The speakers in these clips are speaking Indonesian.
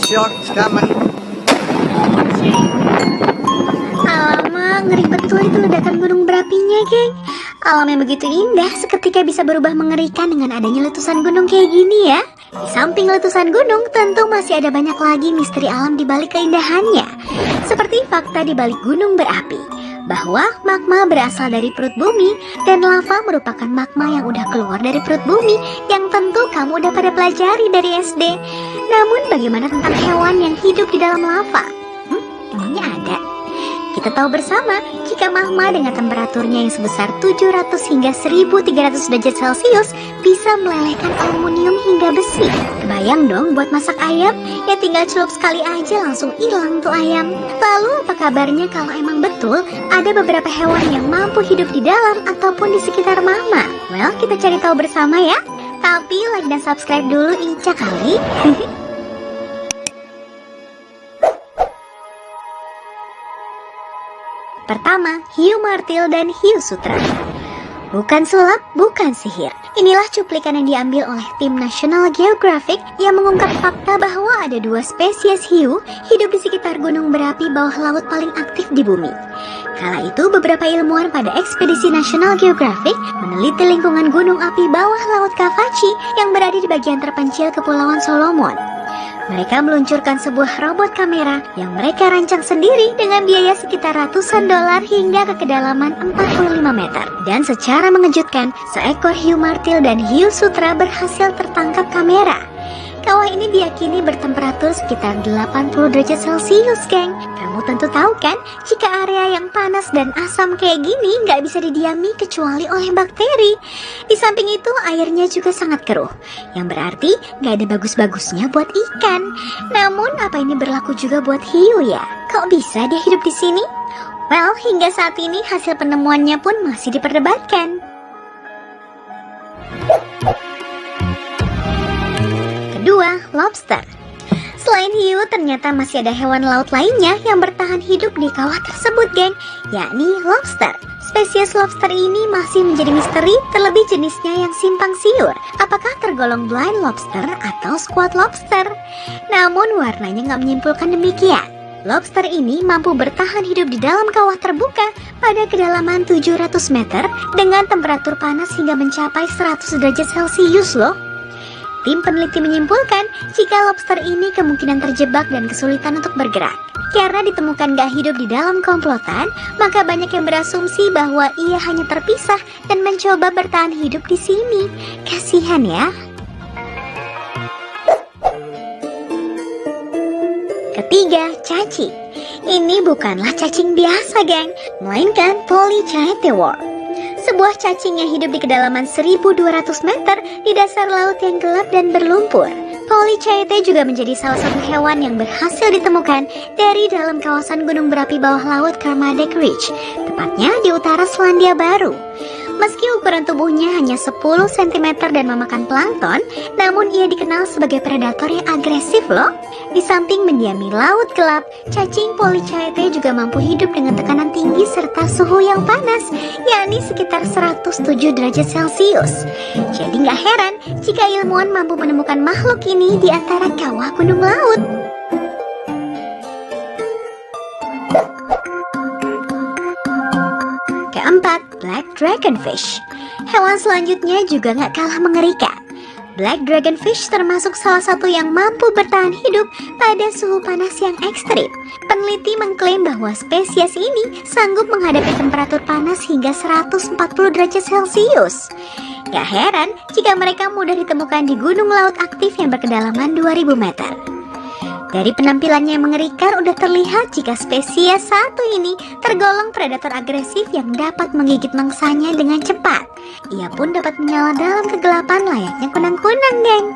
shark is coming. Alamak, ngeri betul itu ledakan gunung berapinya, geng. Alam yang begitu indah seketika bisa berubah mengerikan dengan adanya letusan gunung kayak gini ya. Di samping letusan gunung, tentu masih ada banyak lagi misteri alam di balik keindahannya. Seperti fakta di balik gunung berapi, bahwa magma berasal dari perut bumi dan lava merupakan magma yang udah keluar dari perut bumi yang tentu kamu udah pada pelajari dari SD. Namun bagaimana tentang hewan yang hidup di dalam lava? Emangnya ada? Kita tahu bersama jika magma dengan temperaturnya yang sebesar 700 hingga 1300 derajat Celcius bisa melelehkan aluminium hingga besi. Kebayang dong buat masak ayam? Ya tinggal celup sekali aja langsung hilang tuh ayam. Lalu apa kabarnya kalau emang betul ada beberapa hewan yang mampu hidup di dalam ataupun di sekitar magma? Well, kita cari tahu bersama ya. Tapi like dan subscribe dulu Ica kali. Pertama, hiu martil dan hiu sutra. Bukan sulap, bukan sihir. Inilah cuplikan yang diambil oleh tim National Geographic yang mengungkap fakta bahwa ada dua spesies hiu hidup di sekitar gunung berapi bawah laut paling aktif di bumi. Kala itu beberapa ilmuwan pada ekspedisi National Geographic meneliti lingkungan gunung api bawah laut Kavachi yang berada di bagian terpencil Kepulauan Solomon. Mereka meluncurkan sebuah robot kamera yang mereka rancang sendiri dengan biaya sekitar ratusan dolar hingga ke kedalaman 45 meter. Dan secara mengejutkan, seekor hiu martil dan hiu sutra berhasil tertangkap kamera. Kawah ini diyakini bertemperatur sekitar 80 derajat Celcius, geng. Kamu tentu tahu kan, jika area yang panas dan asam kayak gini nggak bisa didiami kecuali oleh bakteri. Di samping itu, airnya juga sangat keruh, yang berarti nggak ada bagus-bagusnya buat ikan. Namun, apa ini berlaku juga buat hiu ya? Kok bisa dia hidup di sini? Well, hingga saat ini hasil penemuannya pun masih diperdebatkan. Kedua, lobster. Selain hiu, ternyata masih ada hewan laut lainnya yang bertahan hidup di kawah tersebut, geng, yakni lobster. Spesies lobster ini masih menjadi misteri, terlebih jenisnya yang simpang siur. Apakah tergolong blind lobster atau squat lobster? Namun warnanya nggak menyimpulkan demikian. Lobster ini mampu bertahan hidup di dalam kawah terbuka pada kedalaman 700 meter dengan temperatur panas hingga mencapai 100 derajat Celcius loh. Tim peneliti menyimpulkan jika lobster ini kemungkinan terjebak dan kesulitan untuk bergerak. Karena ditemukan gak hidup di dalam komplotan, maka banyak yang berasumsi bahwa ia hanya terpisah dan mencoba bertahan hidup di sini. Kasihan ya. Ketiga, cacing. Ini bukanlah cacing biasa, geng, melainkan Polychaete worm. Sebuah cacing yang hidup di kedalaman 1200 meter di dasar laut yang gelap dan berlumpur. Polychaete juga menjadi salah satu hewan yang berhasil ditemukan dari dalam kawasan gunung berapi bawah laut Kermadec Ridge, tepatnya di utara Selandia Baru. Meski ukuran tubuhnya hanya 10 cm dan memakan plankton, namun ia dikenal sebagai predator yang agresif loh. Di samping mendiami laut gelap, cacing Polychaete juga mampu hidup dengan tekanan tinggi serta suhu yang panas, yakni sekitar 107 derajat Celcius. Jadi nggak heran jika ilmuwan mampu menemukan makhluk ini di antara kawah gunung laut. Keempat, black dragonfish. Hewan selanjutnya juga nggak kalah mengerikan. Black dragonfish termasuk salah satu yang mampu bertahan hidup pada suhu panas yang ekstrim. Peneliti mengklaim bahwa spesies ini sanggup menghadapi temperatur panas hingga 140 derajat Celcius. Gak heran jika mereka mudah ditemukan di gunung laut aktif yang berkedalaman 2000 meter. Dari penampilannya yang mengerikan udah terlihat jika spesies satu ini tergolong predator agresif yang dapat menggigit mangsanya dengan cepat. Ia pun dapat menyala dalam kegelapan layaknya kunang-kunang, geng.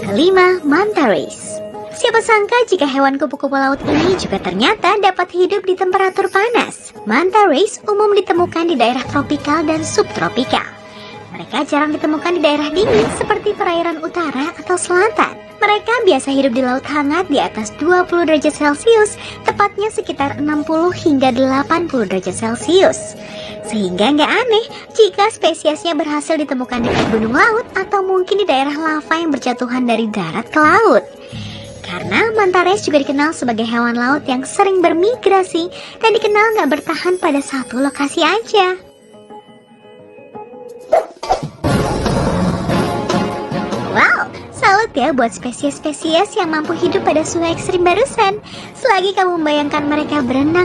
Kelima, manta rays. Siapa sangka jika hewan kupu-kupu laut ini juga ternyata dapat hidup di temperatur panas. Manta rays umum ditemukan di daerah tropikal dan subtropikal. Mereka jarang ditemukan di daerah dingin seperti perairan utara atau selatan. Mereka biasa hidup di laut hangat di atas 20 derajat Celcius, tepatnya sekitar 60 hingga 80 derajat Celcius. Sehingga nggak aneh jika spesiesnya berhasil ditemukan dekat gunung laut atau mungkin di daerah lava yang berjatuhan dari darat ke laut. Karena manta rays juga dikenal sebagai hewan laut yang sering bermigrasi dan dikenal nggak bertahan pada satu lokasi aja. Wow, salut ya buat spesies-spesies yang mampu hidup pada suhu ekstrim barusan. Selagi kamu membayangkan mereka berenang